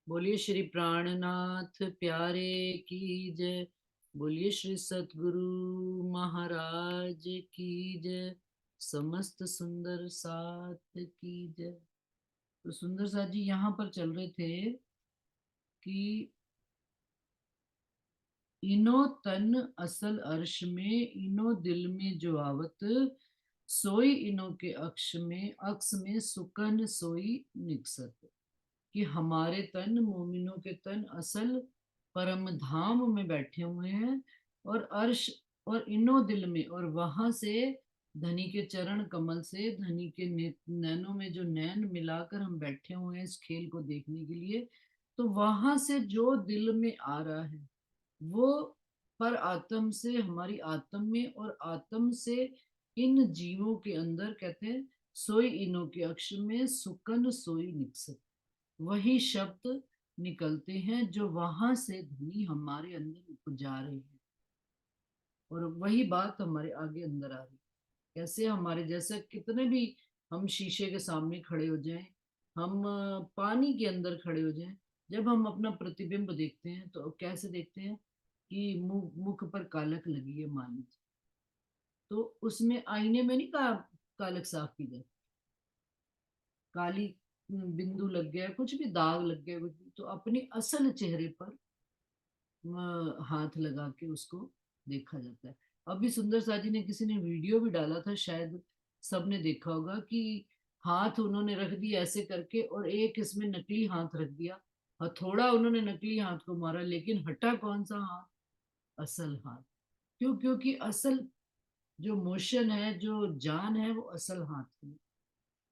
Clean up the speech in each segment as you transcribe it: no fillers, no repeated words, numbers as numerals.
बोलिए श्री प्राणनाथ प्यारे की जय। बोलिए श्री सतगुरु महाराज की जय। समस्त सुंदर साथ की जय। तो सुंदर साथ जी यहाँ पर चल रहे थे कि इनो तन असल अर्श में, इनो दिल में जो आवत, सोई इनो के अक्ष में सुकन सोई निकसत। कि हमारे तन, मोमिनों के तन असल परम धाम में बैठे हुए हैं, और अर्श और इनो दिल में, और वहां से धनी के चरण कमल से, धनी के नैनों में जो नैन मिलाकर हम बैठे हुए हैं इस खेल को देखने के लिए। तो वहां से जो दिल में आ रहा है वो पर आत्म से हमारी आत्म में, और आत्म से इन जीवों के अंदर, कहते हैं सोई इनो के अक्ष में सुकन सोई निकसत। वही शब्द निकलते हैं जो वहां से ध्वनि हमारे अंदर उपजा रहे हैं, और वही बात हमारे आगे अंदर आ रही है। कैसे? हमारे जैसे कितने भी हम शीशे के सामने खड़े हो जाएं, हम पानी के अंदर खड़े हो जाएं, जब हम अपना प्रतिबिंब देखते हैं तो कैसे देखते हैं कि मुख पर कालक लगी है मान लीजिए, तो उसमें आईने में नहीं का कालक साफ की जाए, काली बिंदु लग गया, कुछ भी दाग लग गया, कुछ भी, तो अपने असल चेहरे पर हाथ लगा के उसको देखा जाता है। अभी सुंदर सा जी ने किसी ने वीडियो भी डाला था, शायद सबने देखा होगा, कि हाथ उन्होंने रख दिया ऐसे करके और एक इसमें नकली हाथ रख दिया। हथौड़ा उन्होंने नकली हाथ को मारा, लेकिन हटा कौन सा हाथ? असल हाथ। क्यों? क्योंकि असल जो मोशन है, जो जान है, वो असल हाथ में।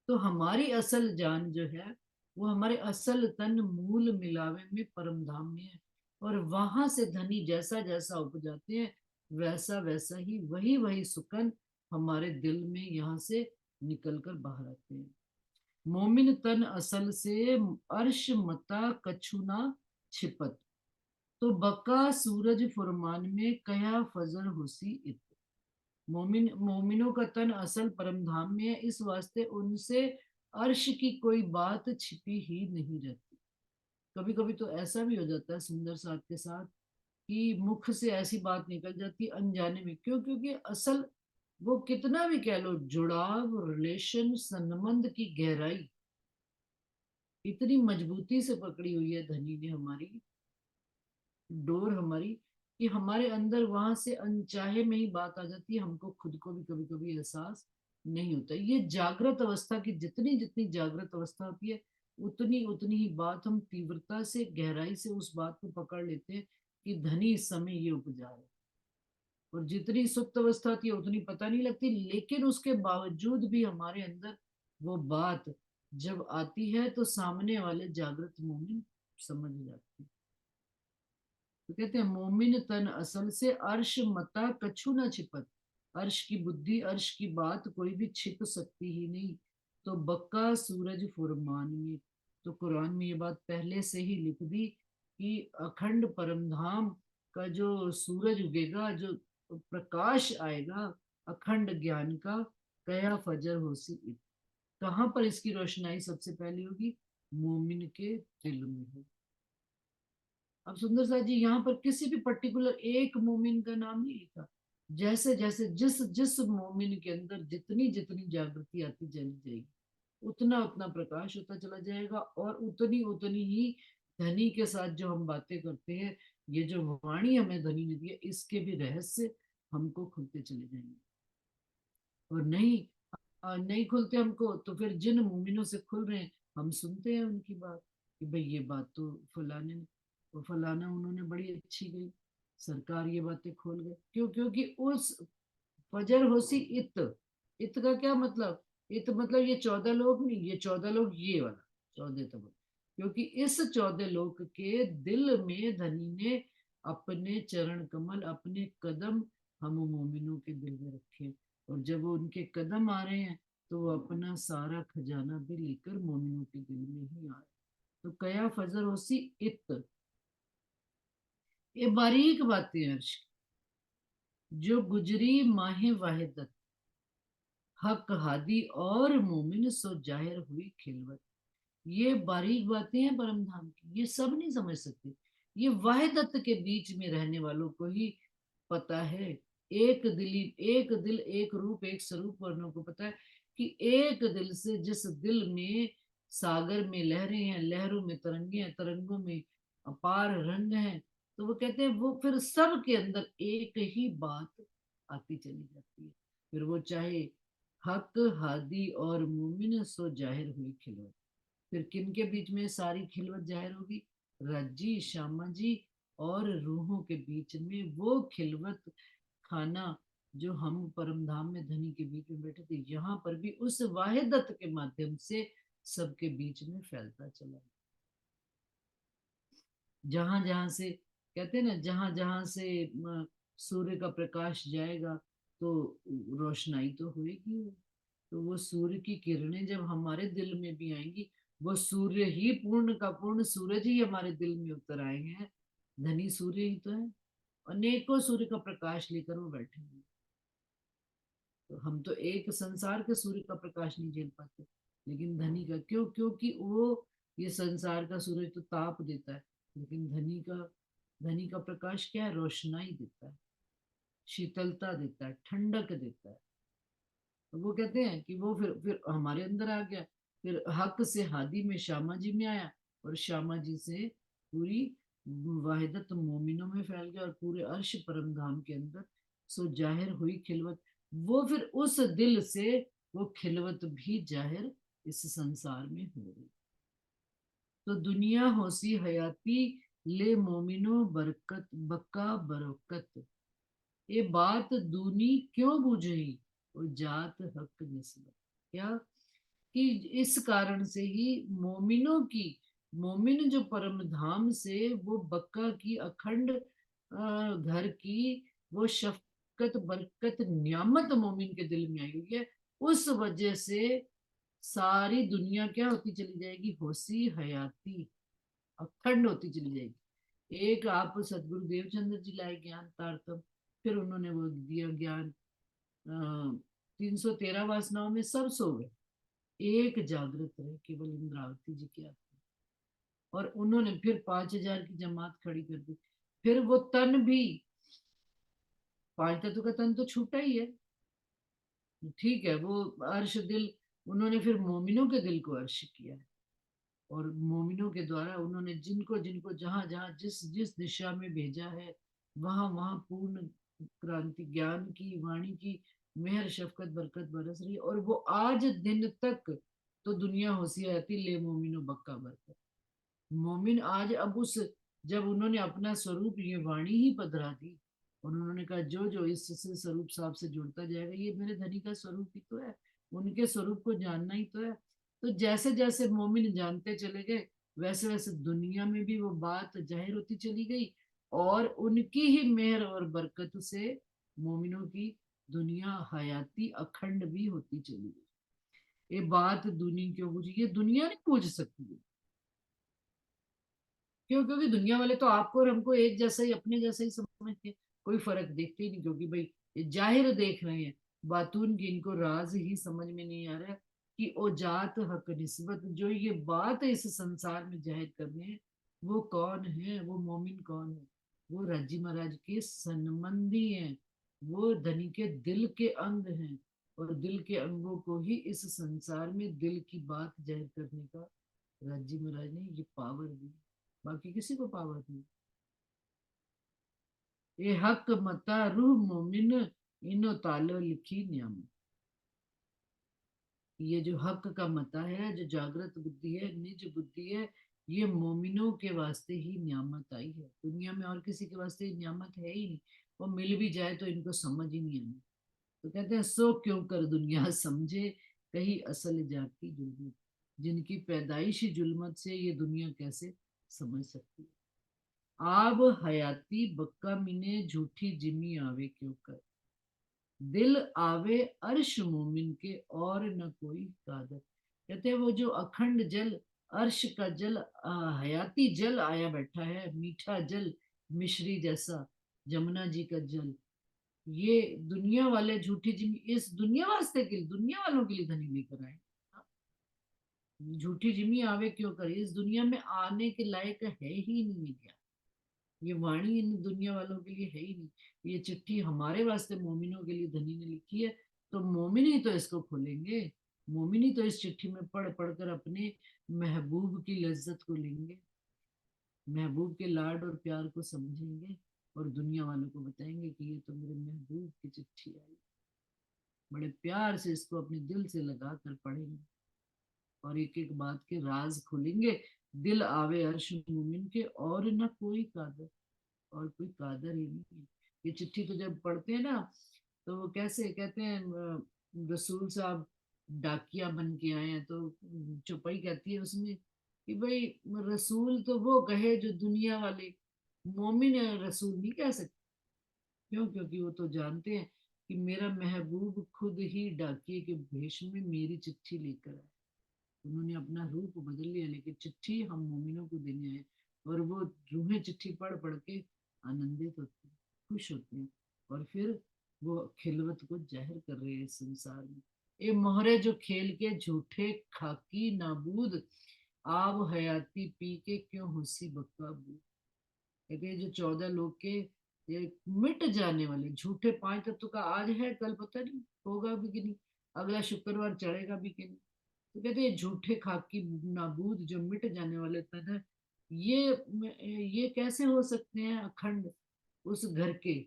तो हमारी असल जान जो है वो हमारे असल तन मूल मिलावे में परम धाम में है, और वहां से धनी जैसा जैसा उपजाते हैं वैसा वैसा ही वही वही सुकन हमारे दिल में यहाँ से निकल कर बाहर आते हैं। मोमिन तन असल से अर्श मता कछुना छिपत, तो बका सूरज फुरमान में कया फजर हुसी इत। मोमिनों का तन असल परम धाम में है, इस वास्ते उनसे अर्श की कोई बात छिपी ही नहीं रहती। कभी कभी तो ऐसा भी हो जाता है सुंदर साथ के साथ कि मुख से ऐसी बात निकल जाती है अनजाने में। क्यों? क्योंकि असल वो कितना भी कह लो, जुड़ाव, रिलेशन, संबंध की गहराई इतनी मजबूती से पकड़ी हुई है धनी ने हमारी डोर हमारी, कि हमारे अंदर वहां से अनचाहे में ही बात आ जाती है, हमको खुद को भी कभी कभी एहसास नहीं होता। ये जागृत अवस्था की जितनी जितनी जागृत अवस्था होती है उतनी उतनी ही बात हम तीव्रता से, गहराई से उस बात को पकड़ लेते हैं कि धनी इस समय ये उपजा है। और जितनी सुप्त अवस्था होती है उतनी पता नहीं लगती, लेकिन उसके बावजूद भी हमारे अंदर वो बात जब आती है तो सामने वाले जागृत मोमिन समझ जाते हैं। तो कहते हैं मोमिन तन असल से अर्श मता कछु न छिपत। अर्श की बुद्धि, अर्श की बात कोई भी छिप सकती ही नहीं। तो बक्का सूरज फुरमान में, तो कुरान में ये बात पहले से ही लिख दी कि अखंड परमधाम का जो सूरज उगेगा, जो प्रकाश आएगा अखंड ज्ञान का, कया फजर होसी इत। कहाँ पर इसकी रोशनाई सबसे पहले होगी? मोमिन के दिल में होगी। अब सुंदर सा जी यहाँ पर किसी भी पर्टिकुलर एक मोमिन का नाम नहीं लिखा। जैसे जैसे जिस जिस मोमिन के अंदर जितनी जितनी जागृति आती चली जाएगी उतना उतना प्रकाश होता चला जाएगा, और उतनी उतनी ही धनी के साथ जो हम बातें करते हैं, ये जो वाणी हमें धनी ने दी है, इसके भी रहस्य हमको खुलते चले जाएंगे। और नहीं नहीं खुलते हमको तो फिर जिन मोमिनों से खुल रहे हैं हम सुनते हैं उनकी बात, कि भाई ये बात तो फलाने ने, तो फलाना उन्होंने बड़ी अच्छी गई, सरकार ये बातें खोल गए। क्यों? क्योंकि उस फजर होसी इत, इत का क्या मतलब? इत मतलब ये 14 लोग नहीं, ये 14 लोग ये वाला 14 तब, क्योंकि इस 14 लोग के दिल में धनी ने अपने चरण कमल, अपने कदम हम मोमिनों के दिल में रखे, और जब वो उनके कदम आ रहे हैं तो वो अपना सारा खजाना भी लेकर मोमिनों के दिल में ही आ रहे। तो कया फजर होसी इत, ये बारीक बातें हैं अर्श की, जो गुजरी माहे वाहिदत, हक हादी और मोमिन सो जाहिर हुई खिलवत। ये बारीक बातें हैं परम धाम की, ये सब नहीं समझ सकते। ये वाहिदत के बीच में रहने वालों को ही पता है। एक दिली, एक दिल एक रूप एक स्वरूप वालों को पता है कि एक दिल से, जिस दिल में सागर में लहरें हैं, लहरों में तरंगे हैं, तरंगों में अपार रंग हैं, तो वो कहते हैं वो फिर सब के अंदर एक ही बात आती चली जाती है। फिर वो चाहे हक, हादी और मोमिन सो जाहिर हुई खिलवत। फिर किन के बीच में सारी खिलवत जाहिर होगी? रज्जी, श्यामा जी और रूहों के बीच में वो खिलवत खाना जो हम परम धाम में धनी के बीच में बैठे थे, यहाँ पर भी उस वाहिदत के माध्यम से सबके बीच में फैलता चला। जहां जहां से, कहते हैं ना, जहां जहां से सूर्य का प्रकाश जाएगा तो रोशनाई तो होगी। तो वो सूर्य की किरणें जब हमारे दिल में भी आएंगी, वो सूर्य ही, पूर्ण का पूर्ण सूरज ही हमारे दिल में उतर आए हैं। धनी सूर्य ही तो है, अनेकों सूर्य का प्रकाश लेकर वो बैठे हैं। तो हम तो एक संसार के सूर्य का प्रकाश नहीं झेल पाते, लेकिन धनी का क्यों? क्योंकि वो ये संसार का सूरज तो ताप देता है, लेकिन धनी का प्रकाश क्या है? रोशनाई देता है, शीतलता देता है, ठंडक देता है। तो वो कहते हैं कि वो फिर हमारे अंदर आ गया। फिर हक से हादी में श्यामा जी में आया, और श्यामा जी से पूरी वाहिदत मोमिनों में फैल गया, और पूरे अर्श परम धाम के अंदर सो जाहिर हुई खिलवत। वो फिर उस दिल से वो खिलवत भी जाहिर इस संसार में हो रही। तो दुनिया होसी हयाती ले मोमिनो बरकत बक्का बरकत, ये बात दूनी क्यों बुझई वो जात हक निस्बत। क्या? कि इस कारण से ही मोमिनों की, मोमिन जो परम धाम से वो बक्का की अखंड घर की वो शफकत बरकत नियामत मोमिन के दिल में आई हुई है। उस वजह से सारी दुनिया क्या होती चली जाएगी? होसी हयाती, अखंड होती चली जाएगी। एक आप सदगुरु देवचंद्र जी लाए ज्ञान तारतम, फिर उन्होंने वो दिया ज्ञान, 313 वासनाओं में सब सो गए, एक जागृत रहे केवल इंद्रावती जी के आत्मा। और उन्होंने फिर 5,000 की जमात खड़ी कर दी। फिर वो तन भी, पांच तत्व का तन तो छूटा ही है, ठीक है, वो अर्श दिल, उन्होंने फिर मोमिनों के दिल को अर्श किया है। और मोमिनों के द्वारा उन्होंने जिनको जिनको जहां जहां जिस जिस दिशा में भेजा है, वहां वहां पूर्ण क्रांति, ज्ञान की वाणी की मेहर शफकत बरकत बरस रही है। और वो आज दिन तक तो दुनिया होशियाती ले मोमिनो बक्का बरकत। मोमिन आज अब उस, जब उन्होंने अपना स्वरूप ये वाणी ही पधरा दी, और उन्होंने कहा जो जो इससे स्वरूप साहब से जुड़ता जाएगा, ये मेरे धनी का स्वरूप ही तो है, उनके स्वरूप को जानना ही तो है। तो जैसे जैसे मोमिन जानते चले गए, वैसे वैसे दुनिया में भी वो बात जाहिर होती चली गई, और उनकी ही मेहर और बरकत से मोमिनों की दुनिया हयाती अखंड भी होती चली गई। ये बात दुनिया क्यों पूछी? ये दुनिया नहीं पूछ सकती है। क्यों? क्योंकि दुनिया वाले तो आपको और हमको एक जैसा ही, अपने जैसा ही समझते हैं, कोई फर्क देखते ही नहीं, क्योंकि भाई ये जाहिर देख रहे हैं। बातून की इनको राज ही समझ में नहीं आ रहा है कि ओ जात हक निस्बत, जो ये बात इस संसार में जाहिर करने हैं, वो कौन है? वो मोमिन कौन है? वो राजी महाराज के संबंधी हैं, वो धनी के दिल के अंग हैं। और दिल के अंगों को ही इस संसार में दिल की बात जाहिर करने का राजी महाराज ने ये पावर दी, बाकी किसी को पावर नहीं। ये हक मता रूह मोमिन इनो तालो लिखी नियम। ये जो हक का मता है, जो जागृत बुद्धि है, निज बुद्धि है, ये मोमिनों के वास्ते ही नियामत आई है। दुनिया में और किसी के वास्ते नियामत है ही नहीं। वो मिल भी जाए तो इनको समझ ही नहीं आनी। तो कहते हैं सो क्यों कर दुनिया समझे कहीं असल जाति जुल्मत, जिनकी पैदाइश ही जुल्मत से, ये दुनिया कैसे समझ सकती है? आब हयाती बक्का मिने झूठी जिमी आवे क्यों कर, दिल आवे अर्श मोमिन के और न कोई कादर। कहते हैं वो जो अखंड जल, अर्श का जल, हयाती जल आया बैठा है, मीठा जल, मिश्री जैसा, जमुना जी का जल। ये दुनिया वाले झूठी जिमी इस दुनिया वास्ते के लिए, दुनिया वालों के लिए धनी लेकर आए। झूठी जिमी आवे क्यों करे, इस दुनिया में आने के लायक है ही नहीं क्या। ये वाणी इन दुनिया वालों के लिए है ही नहीं। ये चिट्ठी हमारे वास्ते मोमिनों के लिए धनी ने लिखी है, तो मोमिन ही तो इसको खोलेंगे। मोमिन ही तो इस चिट्ठी में पढ़ पढ़कर अपने महबूब की लज्जत को लेंगे, महबूब के लाड और प्यार को समझेंगे, और दुनिया वालों को बताएंगे कि ये तो मेरे महबूब की चिट्ठी आई। बड़े प्यार से इसको अपने दिल से लगा कर पढ़ेंगे, और एक एक बात के राज खुलेंगे। दिल आवे अर्श मोमिन के, और न कोई कादर, और कोई कादर ही नहीं है। ये चिट्ठी तो जब पढ़ते हैं ना, तो वो कैसे कहते हैं, रसूल साहब डाकिया बन के आए हैं, तो चौपाई कहती है उसमें कि भाई रसूल तो वो कहे जो दुनिया वाले, मोमिन रसूल नहीं कह सकते। क्यों? क्योंकि वो तो जानते हैं कि मेरा महबूब खुद ही डाकिए के भेष में मेरी चिट्ठी लेकर आए। उन्होंने अपना रूप बदल लिया, लेकिन चिट्ठी हम मोमिनों को देने आए। और वो रूहें चिट्ठी पढ़ पढ़ के आनंदित होती हैं, खुश होती हैं, और फिर वो खिलवत को जाहिर कर रहे हैं इस संसार में। ए मोहरे जो खेल के झूठे खाकी नाबूद, आब हयाती पी के क्यों हुसी बक्का बूद। कहते हैं जो 14 लोग के ये मिट जाने वाले झूठे पांच तत्व का आज है, कल पता नहीं होगा भी कि नहीं, अगला शुक्रवार चढ़ेगा भी कि नहीं। तो कहते हैं झूठे खाकी नाबूद जो मिट जाने वाले तन है, ये कैसे हो सकते हैं अखंड उस घर के,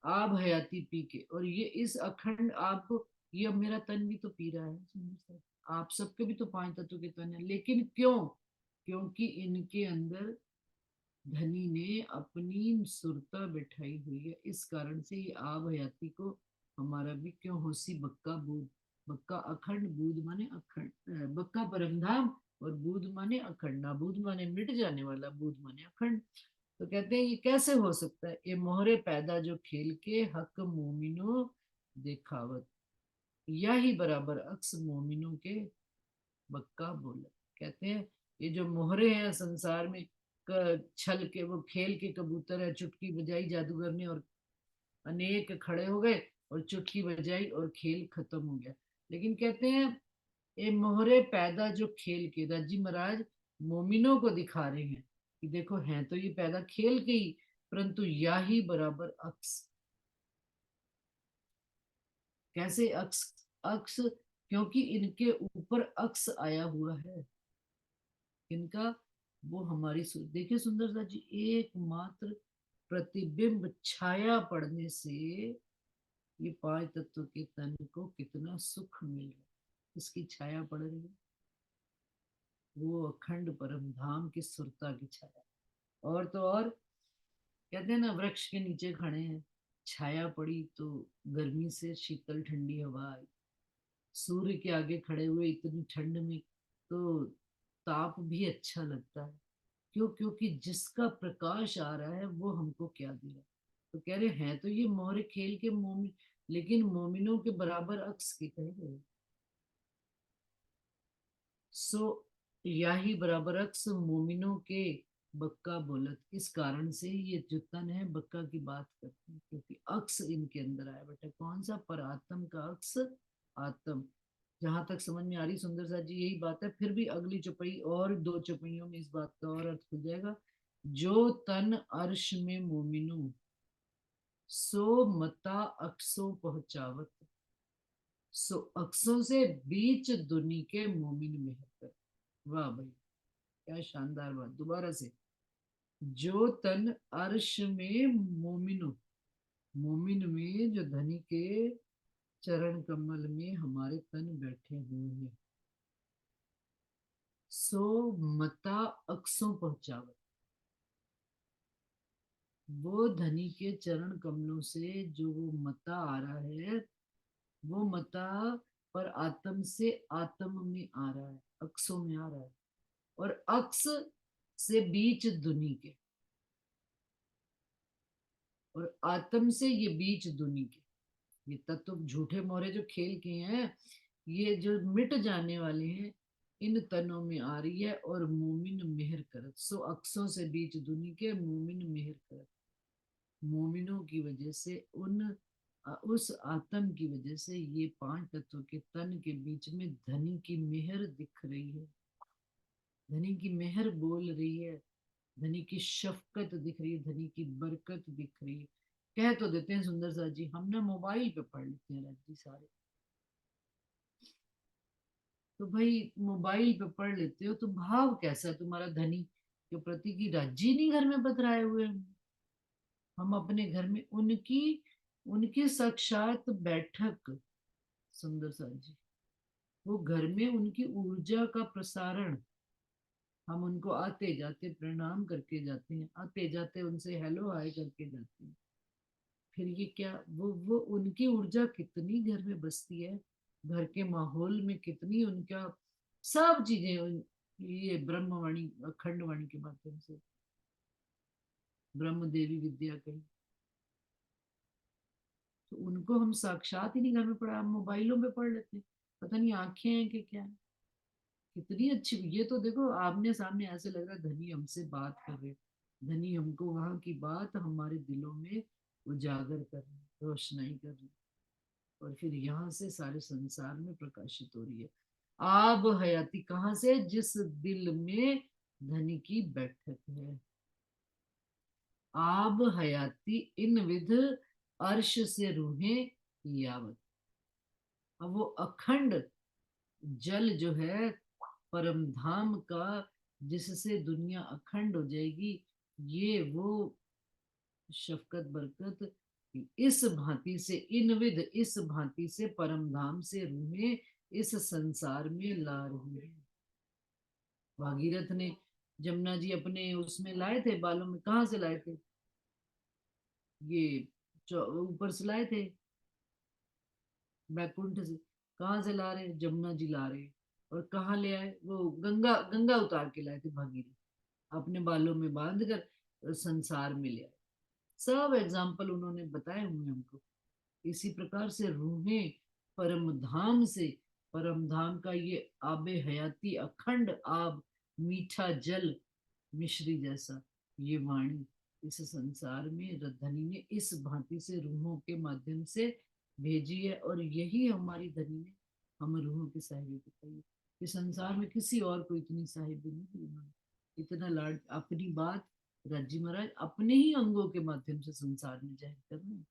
आब हयाती पी के। और ये इस अखंड आब को, ये अब मेरा तन भी तो पी रहा है सुंदर सा। आप सबके भी तो पांच तत्व के तन है, लेकिन क्यों? क्योंकि इनके अंदर धनी ने अपनी सुरता बिठाई हुई है, इस कारण से ये आब हयाती को हमारा भी क्यों होसी बक्का बूद। बक्का अखंड, बूद माने अखंड, बक्का परमधाम, और बूद माने अखंड। नाबूद माने मिट जाने वाला, बूद माने अखंड। तो कहते हैं ये कैसे हो सकता है, ये मोहरे पैदा जो खेल के हक मोमिनो देखावत, या ही बराबर अक्स मोमिनों के बक्का बोला। कहते हैं ये जो मोहरे हैं संसार में, छल के वो खेल के कबूतर है, चुटकी बजाई जादूगर ने और अनेक खड़े हो गए, और चुटकी बजाई और खेल खत्म हो गया। लेकिन कहते हैं ये मोहरे पैदा जो खेल के, राजी महाराज मोमिनों को दिखा रहे हैं कि देखो हैं तो ये पैदा खेल के ही, परंतु या ही बराबर अक्स। कैसे अक्स? अक्स क्योंकि इनके ऊपर अक्स आया हुआ है इनका, वो हमारी देखिए सुंदर सा जी, एकमात्र प्रतिबिंब छाया पड़ने से ये पांच तत्व के तन को कितना सुख मिल रहा है। इसकी छाया पड़ रही है, वो अखंड परम धाम की सुरता की छाया। और तो और कहते हैं ना, वृक्ष के नीचे खड़े हैं, छाया पड़ी तो गर्मी से शीतल ठंडी हवा आई। सूर्य के आगे खड़े हुए इतनी ठंड में तो ताप भी अच्छा लगता है। क्यों? क्योंकि जिसका प्रकाश आ रहा है वो हमको क्या दे रहा है। तो कह रहे हैं तो ये मोहरे खेल के मोमिन, लेकिन मोमिनों के बराबर अक्स के कहे गए। सो या ही बराबर अक्स मोमिनों के बक्का बोलत, इस कारण से ये जो तन है बक्का की बात करते हैं, क्योंकि अक्स इनके अंदर आया बेटा। कौन सा? पर आत्म का अक्स, आत्म। जहां तक समझ में आ रही सुंदर सा जी यही बात है। फिर भी अगली चौपाई और दो चौपाइयों में इस बात का और अर्थ खुल जाएगा। जो तन अर्श में मोमिनो, सो मता अक्सों पहुंचावत, सो अक्सों से बीच दुनी के मोमिन में है। वाह भाई, क्या शानदार बात। दोबारा से, जो तन अर्श में मोमिनो, मोमिन में जो धनी के चरण कमल में हमारे तन बैठे हुए हैं, सो मता अक्सों पहुंचावत, वो धनी के चरण कमलों से जो वो मता आ रहा है, वो मता पर आत्म से आत्म में आ रहा है, अक्सों में आ रहा है। और अक्स से बीच दुनी के, और आत्म से ये बीच दुनी के, ये तत्व झूठे मोहरे जो खेल किए हैं, ये जो मिट जाने वाले हैं, इन तनों में आ रही है। और मोमिन मेहर करत, सो अक्सों से बीच दुनी के मोमिन मेहर करत, मोमिनों की वजह से उन उस आत्म की वजह से ये 5 तत्व के तन के बीच में धनी की मेहर दिख रही है, धनी की मेहर बोल रही है, धनी की शफकत दिख रही है, धनी की बरकत दिख रही है। कह तो देते हैं सुंदर सा जी, हम ना मोबाइल पे पढ़ लेते हैं राज जी सारे। तो भाई मोबाइल पे पढ़ लेते हो तो भाव कैसा है तुम्हारा धनी के प्रति की राज्य नहीं घर में बतराए हुए हैं। हम अपने घर में उनकी उनकी साक्षात बैठक, सुंदर सा जी, वो घर में उनकी ऊर्जा का प्रसारण, हम उनको आते जाते प्रणाम करके जाते हैं, आते जाते उनसे हेलो हाय करके जाते हैं। फिर ये क्या, वो उनकी ऊर्जा कितनी घर में बसती है, घर के माहौल में कितनी उनका सब चीजें ये ब्रह्मवाणी अखंड वाणी के माध्यम से ब्रह्म देवी विद्या कही, तो उनको हम साक्षात ही नहीं घर में पढ़ा, हम मोबाइलों में पढ़ लेते हैं। पता नहीं आंखें हैं कि क्या है। कितनी अच्छी, ये तो देखो आमने सामने ऐसे लग रहा है धनी हमसे बात कर रहे, धनी हमको वहां की बात हमारे दिलों में उजागर कर रहे, रोशनाई कर रहे, और फिर यहाँ से सारे संसार में प्रकाशित हो रही है। आब हयाती कहाँ से, जिस दिल में धनी की बैठक है। आब हयाती इन विध अर्श से रूहें यावत। अब वो अखंड जल जो है परम धाम का, जिससे दुनिया अखंड हो जाएगी, ये वो शफकत बरकत इस भांति से इनविद, इस भांति से परम धाम से रूहें इस संसार में ला रही है। भागीरथ ने जमुना जी अपने उसमें लाए थे बालों में, कहाँ से लाए थे ये, ऊपर से लाए थे बैकुंठ से। कहाँ से ला रहे, जमुना जी ला रहे। और कहाँ ले आए, वो गंगा, गंगा उतार के लाए थे भागीरथ, अपने बालों में बांध कर संसार में ले आए। सब एग्जाम्पल उन्होंने बताए हुए हमको। इसी प्रकार से रूहें परम धाम से, परम धाम का ये आबे हयाती अखंड आब, मीठा जल मिश्री जैसा, ये वाणी इस संसार में धनी ने इस भांति से रूहों के माध्यम से भेजी है। और यही हमारी धनी ने हम रूहों की साहिबी बताई। इस संसार में किसी और को इतनी साहिबी नहीं दी उन्होंने, इतना लाड अपनी बात राजी महाराज अपने ही अंगों के माध्यम से संसार में जाहिर करना,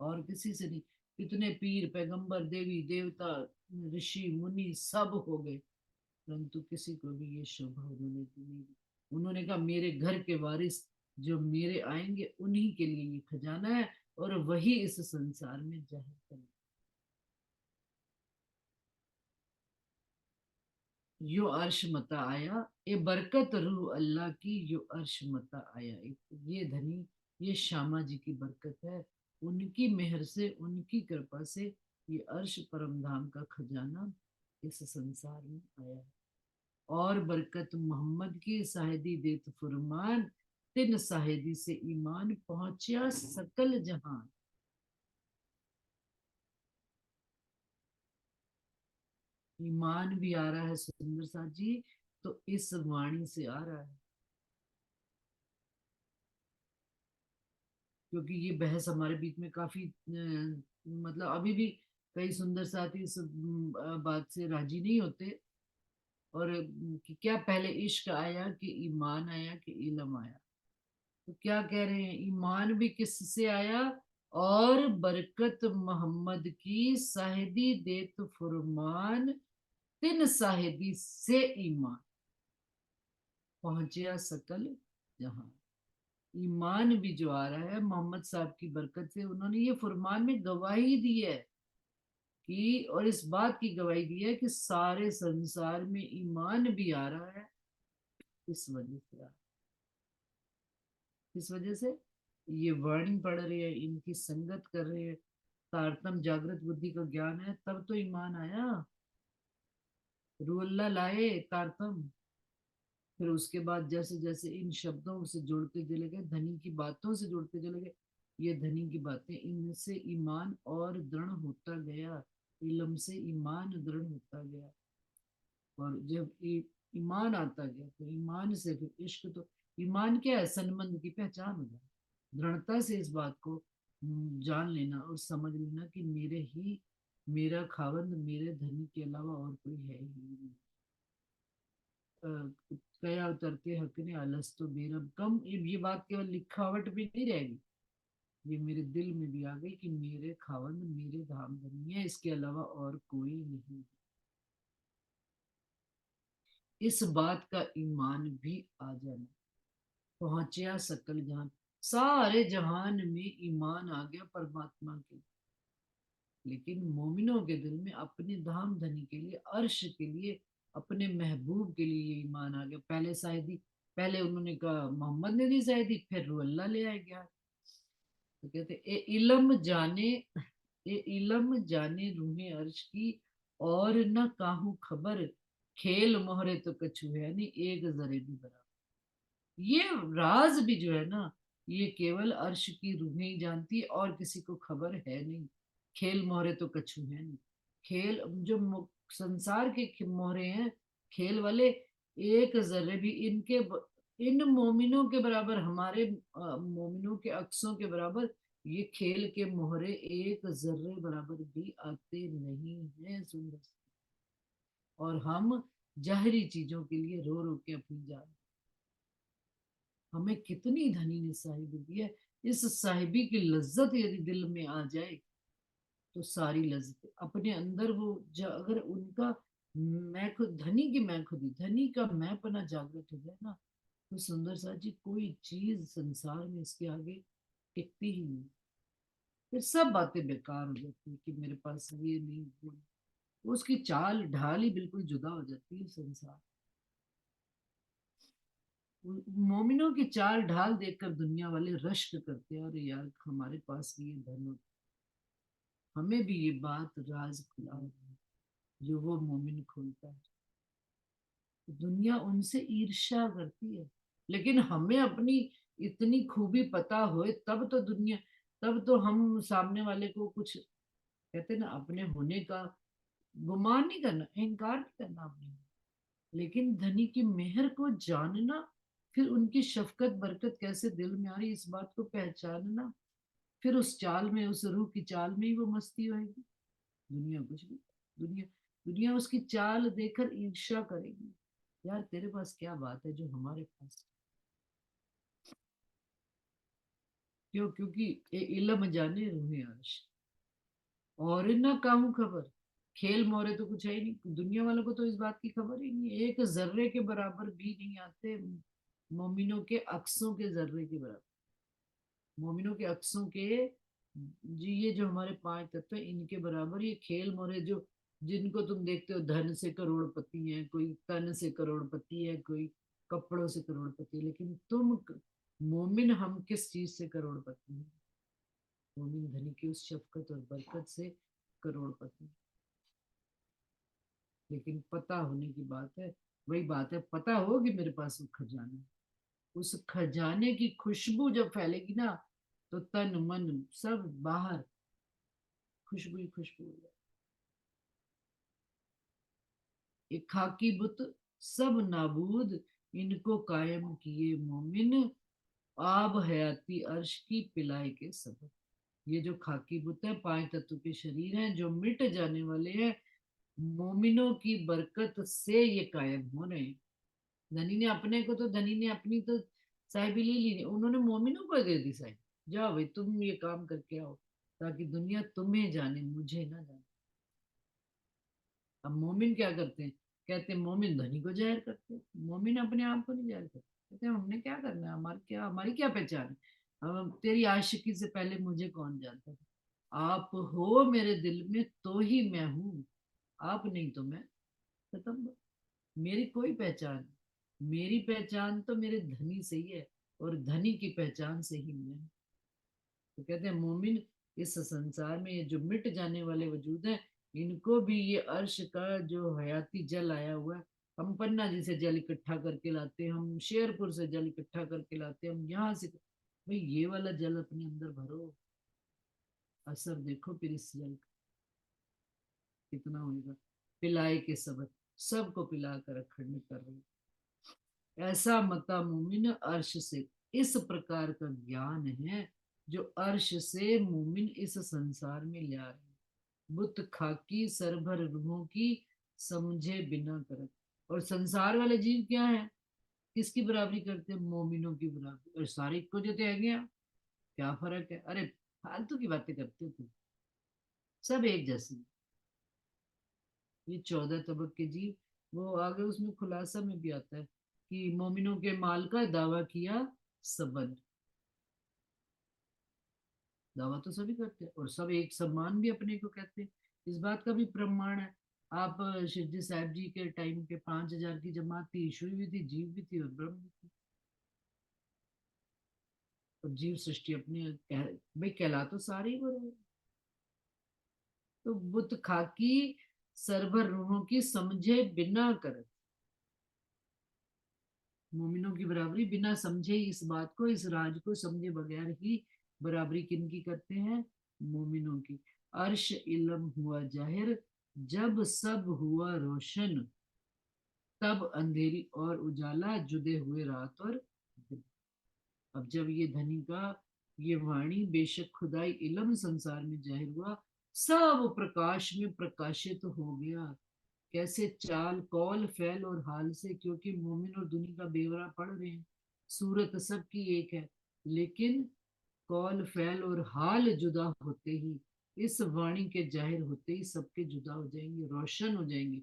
और किसी से नहीं। कितने पीर पैगंबर देवी देवता ऋषि मुनि सब हो गए, परंतु किसी को भी ये शोभा उन्होंने दी नहीं। उन्होंने कहा मेरे घर के वारिस जो मेरे आएंगे उन्हीं के लिए ये खजाना है, और वही इस संसार में जाहिर करें। यो अर्श मता आया, ये बरकत रूह अल्लाह की, यो अर्श मता आया। ये धनी, ये श्यामा जी की बरकत है, उनकी मेहर से, उनकी कृपा से ये अर्श परम धाम का खजाना इस संसार में आया है। और बरकत मोहम्मद की साहिदी देत फुरमान, तिन साहिदी से ईमान पहुंचा सकल जहान। ईमान भी आ रहा है सुंदर सा जी, तो इस वाणी से आ रहा है। क्योंकि ये बहस हमारे बीच में काफी मतलब अभी भी कई सुंदर साथी इस बात से राजी नहीं होते। और कि क्या पहले इश्क आया कि ईमान आया कि इल्म आया। तो क्या कह रहे हैं, ईमान भी किससे आया, और बरकत मोहम्मद की साहिदी देत फुरमान, तिन साहिदी से ईमान पहुंचा सकल जहां। ईमान भी जो आ रहा है मोहम्मद साहब की बरकत से, उन्होंने ये फुरमान में गवाही दी है कि, और इस बात की गवाही दी है कि सारे संसार में ईमान भी आ रहा है इस वजह से इस वजह से ये वाणी पढ़ रहे हैं, इनकी संगत कर रहे हैं, तारतम जागृत बुद्धि का ज्ञान है, तब तो ईमान आया। रूअल्लाह लाए तारतम। फिर उसके बाद जैसे जैसे इन शब्दों से जुड़ते चले गए, धनी की बातों से जुड़ते चले गए, ये धनी की बातें, इनसे ईमान और दृढ़ होता गया, इल्म से ईमान दृढ़ होता गया। और जब ईमान आता गया तो ईमान से फिर इश्क। तो ईमान क्या है, संबंध की पहचान हो जाए, दृढ़ता से इस बात को जान लेना और समझ लेना कि मेरा खावंद, मेरे धनी के अलावा और कोई है ही नहीं। अ, कया उतरते हक ने अलस तो बेरब कम, ये बात केवल लिखावट में नहीं रहेगी, ये मेरे दिल में भी आ गई कि मेरे खावंद मेरे धाम धनी है, इसके अलावा और कोई नहीं। इस बात का ईमान भी आ जाना। पहुंचा सकल जहान, सारे जहान में ईमान आ गया परमात्मा के। लेकिन मोमिनों के दिल में अपने धाम धनी के लिए, अर्श के लिए, अपने महबूब के लिए ये ईमान आ गया। पहले शायदी, पहले उन्होंने कहा मोहम्मद ने दी शायदी, फिर अल्लाह ले आया गया। तो कहते ए इलम जाने, ए इलम जाने रूहे अर्श की, और न काहू खबर, खेल मोहरे तो कछु है नहीं, एक जरे भी बराबर। ये राज भी जो है ना, ये केवल अर्श की रूहें ही जानती है, और किसी को खबर है नहीं। खेल मोहरे तो कछु है नहीं। खेल जो संसार के मोहरे हैं, खेल वाले, एक जर्रे भी इन मोमिनों के बराबर, हमारे मोमिनों के अक्सों के बराबर, ये खेल के मोहरे एक जर्रे बराबर भी आते नहीं है सुंदर। और हम जहरी चीजों के लिए रो रो के अपनी जान, हमें कितनी धनी ने साहिबी दी है। इस साहिबी की लज्जत यदि दिल में आ जाए, तो सारी लज्जत अपने अंदर वो, अगर उनका मैं खुद धनी की, मैं खुद ही धनी का मैं पना जागृत हो जाए ना, तो सुंदर सा जी कोई चीज संसार में इसके आगे टिकती ही नहीं। फिर सब बातें बेकार हो जाती है कि मेरे पास ये नहीं, वो नहीं। उसकी चाल ढाल ही बिल्कुल जुदा हो जाती है संसार। मोमिनों की चाल ढाल देखकर दुनिया वाले रश्क करते हैं, अरे यार हमारे पास भी ये धन होता। हमें भी ये बात राज खुला है, जो वो मोमिन खोलता है। तो दुनिया उनसे ईर्ष्या करती है, लेकिन हमें अपनी इतनी खूबी पता होए तब तो दुनिया, तब तो हम सामने वाले को कुछ कहते ना, अपने होने का गुमान नहीं करना, अहंकार नहीं करना अपने। लेकिन धनी की मेहर को जानना, फिर उनकी शफकत बरकत कैसे दिल में आ रही, इस बात को पहचानना, फिर उस चाल में, उस रूह की चाल में ही वो मस्ती होएगी। दुनिया कुछ भी, दुनिया दुनिया उसकी चाल देखकर ईर्ष्या करेगी, यार तेरे पास क्या बात है जो हमारे पास। क्यों? क्योंकि इल्म जाने रूहे अर्श, और ना काहू खबर, खेल मोरे तो कुछ है ही नहीं। दुनिया वालों को तो इस बात की खबर ही नहीं है, एक जर्रे के बराबर भी नहीं आते मोमिनों के अक्सों के जर्रे के बराबर। मोमिनों के अक्सों के, जी ये जो हमारे पांच तत्व है, इनके बराबर ये खेल मोरे, जो जिनको तुम देखते हो धन से करोड़पति है, कोई तन से करोड़पति है, कोई कपड़ों से करोड़पति है, लेकिन मोमिन हम किस चीज से करोड़पति हैं? मोमिन धनी की उस शफकत और बरकत से करोड़पति। लेकिन पता होने की बात है, वही बात है, पता हो कि मेरे पास वो खजाना है, उस खजाने की खुशबू जब फैलेगी ना, तो तन मन सब बाहर खुशबू ही खुशबू हो जाए। एक खाकी बुत सब नाबूद, इनको कायम किए मोमिन, आब हयाती अर्श की पिलाए के सबब। ये जो खाकी बुत है, पांच तत्व के शरीर हैं जो मिट जाने वाले हैं, मोमिनों की बरकत से ये कायम हो रहे हैं। धनी ने अपने को, तो धनी ने अपनी तो साहिबी ले ली, उन्होंने मोमिनों को दे दी साहिब। जाओ भाई तुम ये काम करके आओ, ताकि दुनिया तुम्हें जाने, मुझे ना जाने। अब मोमिन क्या करते हैं? कहते हैं मोमिन धनी को जाहिर करते हैं, मोमिन अपने आप को नहीं जाहिर करते। कहते हैं हमने क्या करना है, हमारी क्या पहचान है, अब तेरी आशिकी से पहले मुझे कौन जानता था। आप हो मेरे दिल में तो ही मैं हूँ, आप नहीं तो मैं खत्म। मेरी कोई पहचान नहीं। मेरी पहचान तो मेरे धनी से ही है, और धनी की पहचान से ही मैं। तो कहते हैं मोमिन इस संसार में ये जो मिट जाने वाले वजूद है, इनको भी ये अर्श का जो हयाती जल आया हुआ है। हम पन्ना जी से जल इकट्ठा करके लाते हैं, हम शेरपुर से जल इकट्ठा करके लाते हैं, हम यहाँ से, भाई ये वाला जल अपने अंदर भरो, असर देखो फिर इस जल का कितना होगा। पिलाए के सबक, सबको पिला कर अखंड कर रहे। ऐसा मता मोमिन अर्श से इस प्रकार का ज्ञान है, जो अर्श से मोमिन इस संसार में ला रहे, बुत खाकी सरभर रूहों की समझे बिना करत। और संसार वाले जीव क्या है, किसकी बराबरी करते हैं, मोमिनों की बराबरी। और सारे को जो है गया, क्या फर्क है, अरे फालतू की बातें करते हो तुम, सब एक जैसे। ये 14 तबक के जीव, वो आगे उसमें खुलासा में भी आता है कि मोमिनों के माल का दावा किया सबन। दावा तो सभी करते हैं और सब एक सम्मान भी अपने को कहते हैं। इस बात का भी प्रमाण है, आप शिवजी साहब जी के टाइम के 5,000 की जमात थी, ईश्वरी भी थी, जीव भी थी और ब्रह्म भी थी। और जीव सृष्टि अपने भाई कहला तो सारे ही हो रहे हैं। तो बुत खाकी सरभर रूहों की समझे बिना कर, मोमिनों की बराबरी बिना समझे, इस बात को, इस राज को समझे बगैर ही बराबरी किनकी करते हैं, मोमिनों की। अर्श इल्म हुआ जाहिर, जब सब हुआ रोशन, तब अंधेरी और उजाला जुदे हुए रात और दिन। अब जब ये धनी का ये वाणी बेशक खुदाई इल्म संसार में जाहिर हुआ, सब प्रकाश में प्रकाशित हो गया। कैसे, चाल कौल फैल और हाल से, क्योंकि मोमिन और दुनी का बेवरा पढ़ रहे हैं, सूरत सबकी एक है, लेकिन कौल फैल और हाल जुदा होते ही, इस वाणी के जाहिर होते ही सबके जुदा हो जाएंगे, रोशन हो जाएंगे,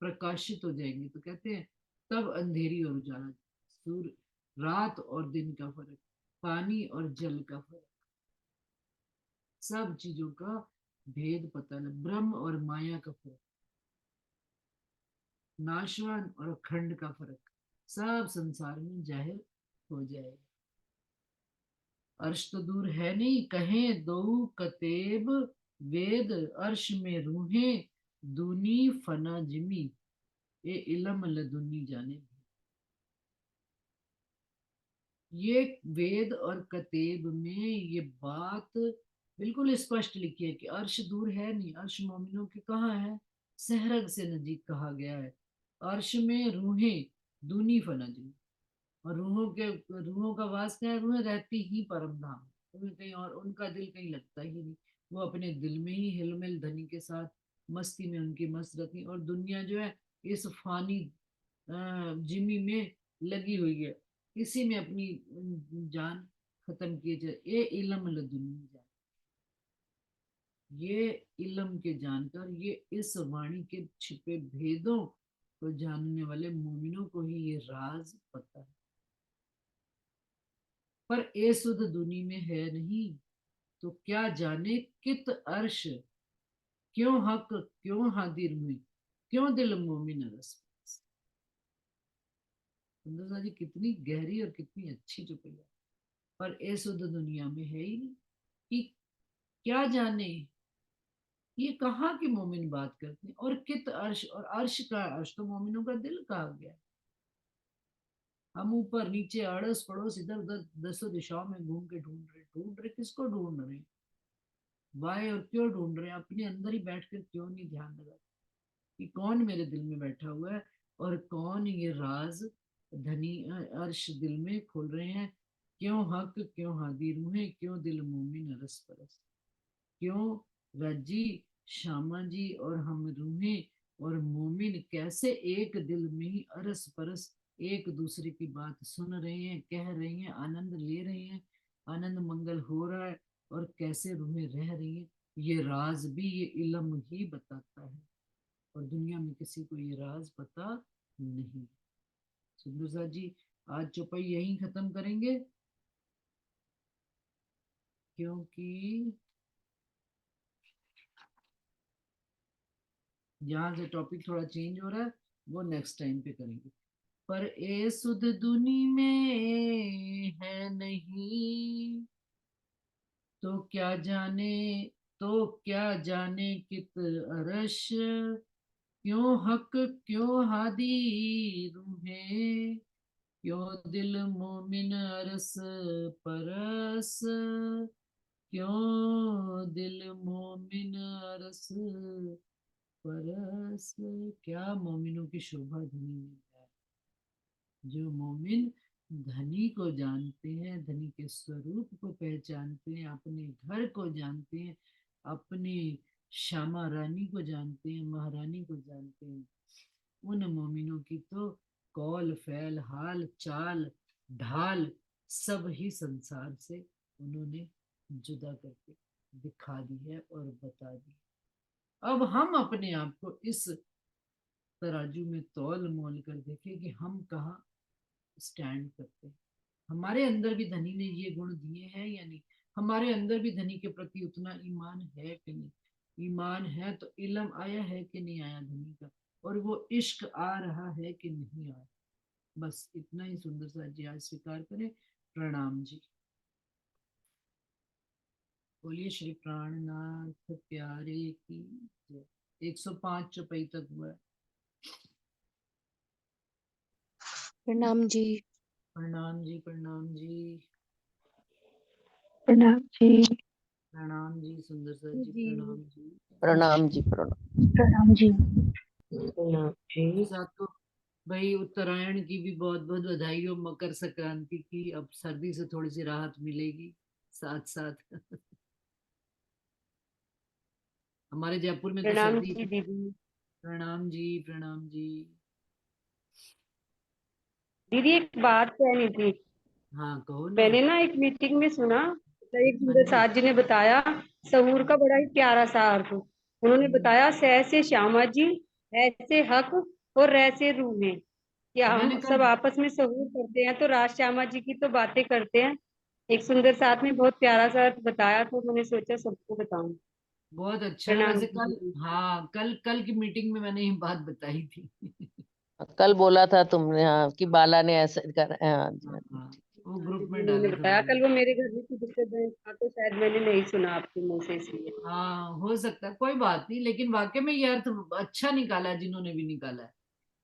प्रकाशित हो जाएंगे। तो कहते हैं तब अंधेरी और उजाला, सूर रात और दिन का फर्क, पानी और जल का फर्क, सब चीजों का भेद पता लग, ब्रह्म और माया का फर्क, नाशवान और अखंड का फर्क, सब संसार में जाहिर हो जाएगा। अर्श तो दूर है नहीं, कहें दो कतेब वेद, अर्श में रूहें दूनी फना जिमी, ये इलम लदुनी जाने। ये वेद और कतेब में ये बात बिल्कुल स्पष्ट लिखी है कि अर्श दूर है नहीं, अर्श मोमिनों के कहाँ है, सहरग से नजीक कहा गया है। अर्श में रूहें दूनी फना जिमी, और रूहों का वास क्या है, रूहें रहती ही परम धाम, उन्हें कहीं और, उनका दिल कहीं लगता ही नहीं। वो अपने दिल में ही हिलमिल धनी के साथ मस्ती में उनकी मस्त रहती, और दुनिया जो है इस फानी जिमी में लगी हुई है, इसी में अपनी जान खत्म किए जाए। ये इलम लदुनी जान, ये इलम के जानकर, ये इस वाणी के छिपे भेदों को जानने वाले मोमिनों को ही ये राज पता है। पर ए सुध दुनी में है नहीं, तो क्या जाने कित अर्श, क्यों हक क्यों हादिर में, क्यों दिल मोमिन रस। सुंदरता जी कितनी गहरी और कितनी अच्छी चुपी है। पर ए सुध दुनिया में है ही नहीं कि क्या जाने ये कहाँ की मोमिन बात करते हैं, और कित अर्श, और अर्श का, अर्श तो मोमिनों का दिल कहा गया। हम ऊपर नीचे अड़ोस पड़ोस इधर उधर दसों दिशाओं में घूम के ढूंढ रहे, किसको ढूंढ रहे, वाई और क्यों ढूंढ रहे हैं, अपने अंदर ही बैठकर क्यों नहीं ध्यान लगा कि कौन मेरे दिल में बैठा हुआ है, और कौन ये राज धनी अर्श दिल में खोल रहे हैं। क्यों हक क्यों हादी रूहें, क्यों दिल मोमिन अरस परस, क्यों रजी श्यामा जी और हम रूहें और मोमिन कैसे एक दिल में ही अरस परस एक दूसरे की बात सुन रहे हैं, कह रहे हैं, आनंद ले रहे हैं, आनंद मंगल हो रहा है, और कैसे रूहें रह रही हैं। ये राज भी ये इल्म ही बताता है, और दुनिया में किसी को ये राज पता नहीं। सुंदर सा जी, आज चौपाई यहीं खत्म करेंगे, क्योंकि यहाँ से टॉपिक थोड़ा चेंज हो रहा है, वो नेक्स्ट टाइम पे करेंगे। पर ए सुध दुनी में है नहीं, तो क्या जाने, तो क्या जाने कित अरश, क्यों हक क्यों हादी रूहें, क्यों दिल मोमिन अरस परस, क्यों दिल मोमिन अरस परस। क्या मोमिनों की शोभा धनी है, जो मोमिन धनी को जानते हैं, धनी के स्वरूप को पहचानते हैं, अपने घर को जानते हैं, अपनी श्यामा रानी को जानते हैं, महारानी को जानते हैं। उन मोमिनों की तो कौल फैल हाल चाल ढाल सब ही संसार से उन्होंने जुदा करके दिखा दी है और बता दी। अब हम अपने आप को इस तराजू में तौल मोल कर देखें कि हम कहाँ स्टैंड करते हैं। हमारे अंदर भी धनी ने ये गुण दिए हैं या नहीं? हमारे अंदर भी धनी के प्रति उतना ईमान है कि नहीं? ईमान है तो इल्म आया है कि नहीं आया धनी का, और वो इश्क आ रहा है कि नहीं आ रहा? बस इतना ही सुंदर सा जी आज स्वीकार करें। प्रणाम जी। बोलिए श्री प्राणनाथ प्यारे की जय। 105 चौपाई तक हुआ है। प्रणाम जी। प्रणाम जी, प्रणाम जी, प्रणाम जी। प्रणाम जी, सुंदर सा जी, जी। प्रणाम जी। प्रणाम जी, प्रणाम। प्रणाम जी। प्रणाम जी। साथ तो भाई उत्तरायण की भी बहुत बहुत बधाई हो, मकर संक्रांति की। अब सर्दी से थोड़ी सी राहत मिलेगी साथ साथ। हमारे जयपुर में तो प्रणाम सर्दी। जी दीदी। प्रणाम जी, प्रणाम जी। दीदी एक बात कहनी थी। हाँ कहो ना। मैंने ना एक मीटिंग में सुना, तो एक हाँ सुंदर जी। साथ जी ने बताया सहूर का बड़ा ही प्यारा सा अर्थ। उन्होंने हम्म, बताया सह से श्यामा जी, है से हक और रह से रूह में, कि मैंने हम कल सब आपस में सहूर करते हैं तो राज श्यामा जी की तो बातें करते हैं। एक सुंदर साथ में बहुत प्यारा सा अर्थ बताया, तो मैंने सोचा सबको बताऊं। बहुत अच्छा है प्रणाम वैसे। जी कल, दीदी। हाँ कल कल की मीटिंग में मैंने ये बात बताई थी। कल बोला था तुमने, हाँ, कि बाला ने ऐसे कर, हाँ जी, हाँ हाँ जी। हाँ, वो हाँ ग्रुप दीदी में उन्होंने डाला था बताया, मैंने। कल वो मेरे घर में कुछ डिस्टर्बेंस था तो शायद मैंने नहीं सुना आपके मुंह से, इसलिए। हाँ हो सकता है, कोई बात नहीं, लेकिन वाकई में ये अर्थ अच्छा निकाला है जिन्होंने भी निकाला है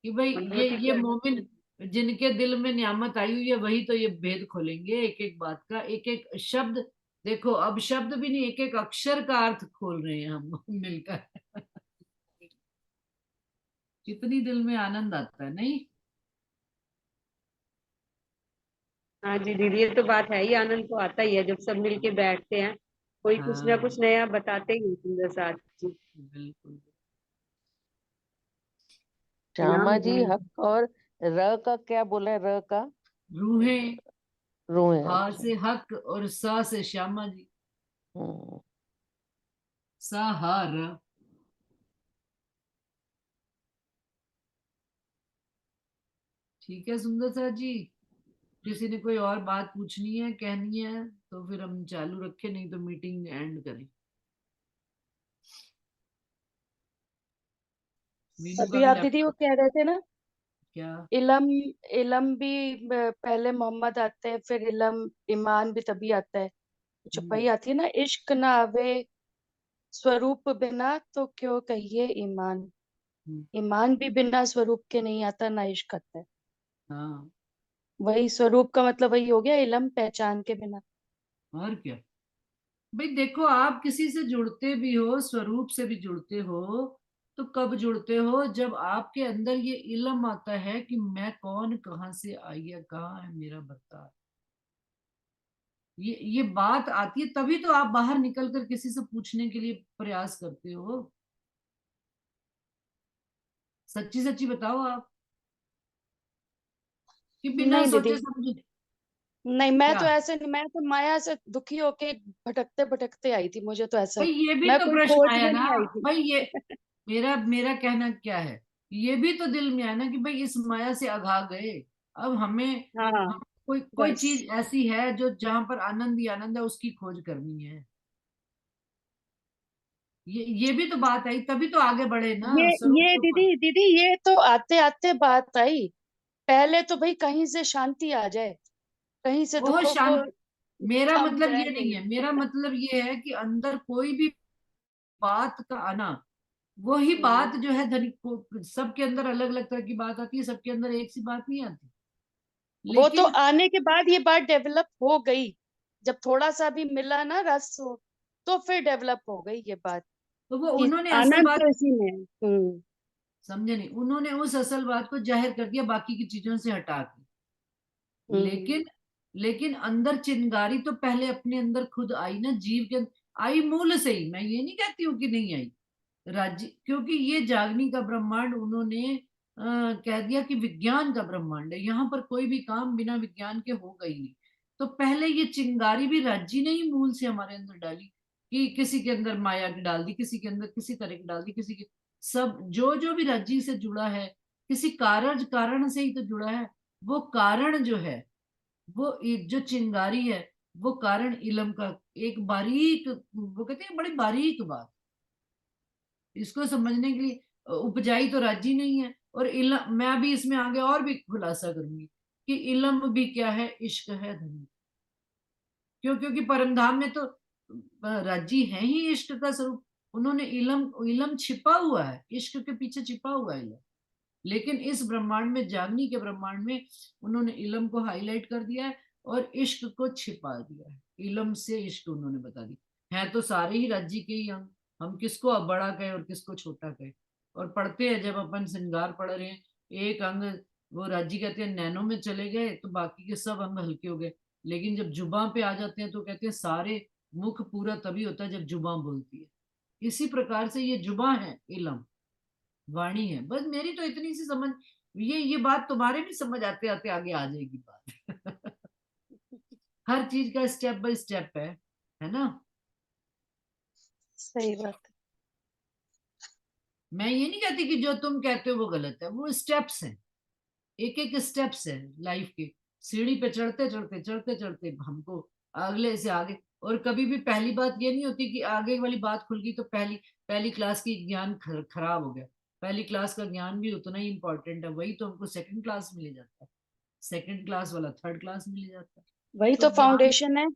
कि भाई बहुत ही ये प्यारा। मोमिन जिनके दिल में नियामत आई हुई है वही तो ये भेद खोलेंगे, एक एक बात का, एक एक शब्द। देखो अब शब्द भी नहीं, एक एक अक्षर का अर्थ खोल रहे हैं हम मिलकर। कितनी दिल में आनंद आता है नहीं? हाँ जी दीदी, ये तो बात है ही, आनंद तो आता ही है जब सब मिलके बैठते हैं, कोई कुछ ना हाँ कुछ नया बताते ही हैं सुंदर साथ जी। बिल्कुल। प्रणाम श्यामा जी। जी हक और र का क्या बोला है, र का रूहें। रोए, हा अच्छा। से हक और सा से श्यामा जी। हम्म। सा हा र। ठीक है सुंदर सा जी। किसी ने कोई और बात पूछनी है, कहनी है तो फिर हम चालू रखें, नहीं तो मीटिंग एंड करें। मीनू का अभी भी आप दीदी वो लैपटॉप। कह रहे थे ना, क्या? इलम, इलम भी पहले मोहम्मद आते हैं, फिर इलम, ईमान भी तभी आता है। हम्म, चौपाई आती है ना, इश्क ना आवे स्वरूप बिना तो क्यों कहिए ईमान। हम्म, ईमान भी बिना स्वरूप के नहीं आता, ना इश्क आता है। हाँ। वही स्वरूप का मतलब वही हो गया, इलम पहचान के बिना। और क्या? भाई देखो, आप किसी से जुड़ते भी हो, स्वरूप से भी जुड़ते हो, तो कब जुड़ते हो? जब आपके अंदर ये इल्म आता है कि मैं कौन, कहाँ से आई है, कहाँ है मेरा बर्ताव। ये बात आती है तभी तो आप बाहर निकल कर किसी से पूछने के लिए प्रयास करते हो। सच्ची सच्ची बताओ आप, कि बिना नहीं सोचे दीदी, समझे। नहीं मैं क्या? तो ऐसे नहीं, मैं तो माया से दुखी होके भटकते भटकते आई थी, मुझे तो ऐसा, भाई ये भी मैं तो कोई प्रश्न खोज आया में ना। नहीं आई थी। भाई ये मेरा मेरा कहना क्या है, ये भी तो दिल में आया ना कि भाई इस माया से अघा गए। अब हमें, हाँ हम कोई कोई बस। चीज ऐसी है जो जहां पर आनंद ही आनंद है, उसकी खोज करनी है। ये भी तो बात आई, तभी तो आगे बढ़े ना ये स्वरूप ये को दीदी, खोज। दीदी ये तो आते आते बात आई। पहले तो भाई कहीं से शांति आ जाए, कहीं से वो दुखों को शांत, मेरा थम मतलब जाए ये नहीं नहीं। है, मेरा मतलब ये है कि अंदर कोई भी बात का आना, वही हम्म। बात जो है धनी को, सबके अंदर अलग अलग तरह की बात आती है, सबके अंदर एक सी बात नहीं आती। वो तो लेकिन आने के बाद ये बात डेवलप हो गई, जब थोड़ा सा भी मिला ना रस हो, तो फिर डेवलप हो गई ये बात, तो वो कि उन्होंने असल आनंद बात, तो इसी में है। समझे नहीं, उन्होंने उस असल बात को जाहिर कर दिया बाकी की चीजों से हटा के। लेकिन लेकिन अंदर चिंगारी तो पहले अपने अंदर खुद आई ना, जीव के अंदर आई मूल से ही। मैं ये नहीं कहती हूँ कि नहीं आई राज्य, क्योंकि ये जागनी का ब्रह्मांड उन्होंने कह दिया कि विज्ञान का ब्रह्मांड है, यहाँ पर कोई भी काम बिना विज्ञान के होगा ही नहीं। तो पहले ये चिंगारी भी राज्य ने ही मूल से हमारे अंदर डाली, कि किसी के अंदर माया की डाल दी, किसी के अंदर किसी तरह की डाल दी, किसी के सब जो जो भी राज्य से जुड़ा है, किसी कारण से ही तो जुड़ा है। वो कारण जो है, वो एक जो चिंगारी है, वो कारण इलम का एक बारीक, वो कहते हैं बड़ी बारीक बात, इसको समझने के लिए उपजाई तो राजी नहीं है। और इलम, मैं अभी इसमें आगे और भी खुलासा करूंगी कि इलम भी क्या है, इश्क है धनी। क्यों? क्योंकि परमधाम में तो राजी है ही इश्क का स्वरूप। उन्होंने इलम, इलम छिपा हुआ है, इश्क के पीछे छिपा हुआ है इलम। लेकिन इस ब्रह्मांड में, जागनी के ब्रह्मांड में, उन्होंने इलम को हाईलाइट कर दिया है और इश्क को छिपा दिया है। इलम से इश्क उन्होंने बता दी। है तो सारे ही राज्य के ही हम किसको अब बड़ा कहे और किसको छोटा कहे। और पढ़ते हैं, जब अपन श्रृंगार पढ़ रहे हैं, एक अंग वो राज्य कहते हैं नैनो में चले गए तो बाकी के सब अंग हल्के हो गए। लेकिन जब जुबां पे आ जाते हैं तो कहते हैं सारे मुख पूरा तभी होता है जब जुबां बोलती है। इसी प्रकार से ये जुबां है, इलम वाणी है। बस मेरी तो इतनी सी समझ, ये बात तुम्हारे भी समझ आते आते आगे आ जाएगी बात। हर चीज का स्टेप बाय स्टेप है ना। सही बात। मैं ये नहीं कहती कि जो तुम कहते हो वो गलत है, वो स्टेप्स हैं, एक एक स्टेप्स है लाइफ के। सीढ़ी पे चढ़ते चढ़ते चढ़ते चढ़ते हमको अगले से आगे। और कभी भी पहली बात ये नहीं होती कि आगे वाली बात खुल गई तो पहली पहली क्लास की ज्ञान खराब हो गया। पहली क्लास का ज्ञान भी उतना ही इंपॉर्टेंट है, वही तो हमको सेकंड क्लास में ले जाता है, सेकंड क्लास वाला थर्ड क्लास में ले जाता है। वही तो तो ज्ञान, फाउंडेशन है।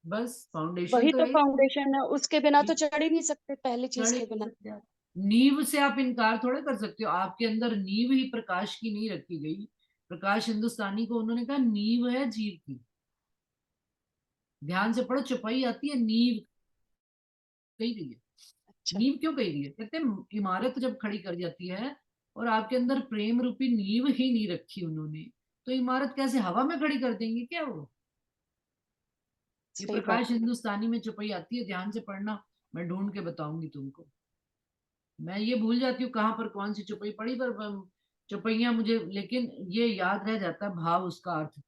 बस फाउंडेशन वही तो तो है ही। फाउंडेशन है, उसके बिना तो चढ़ ही नहीं सकते, पहली चीज चढ़ ही के नहीं बिना। सकते आप। नींव से आप इनकार थोड़ा कर सकते हो, आपके अंदर नींव ही प्रकाश की नहीं रखी गई। प्रकाश हिंदुस्तानी को उन्होंने कहा नींव है जीव की। ध्यान से पढ़ो, चौपाई आती है, नींव कही गई है। अच्छा। नींव क्यों कही गई है? कहते हैं इमारत जब खड़ी कर जाती है और आपके अंदर प्रेम रूपी नींव ही नहीं रखी उन्होंने, तो इमारत कैसे हवा में खड़ी कर देंगे क्या वो? ये सही बात प्रकाश है। हिंदुस्तानी में चौपाई आती है, ध्यान से पढ़ना, मैं ढूंढ के बताऊंगी तुमको। मैं ये भूल जाती हूँ कहाँ पर कौन सी चौपाई पढ़ी, पर चौपैया मुझे, लेकिन ये याद रह जाता है भाव, उसका अर्थ।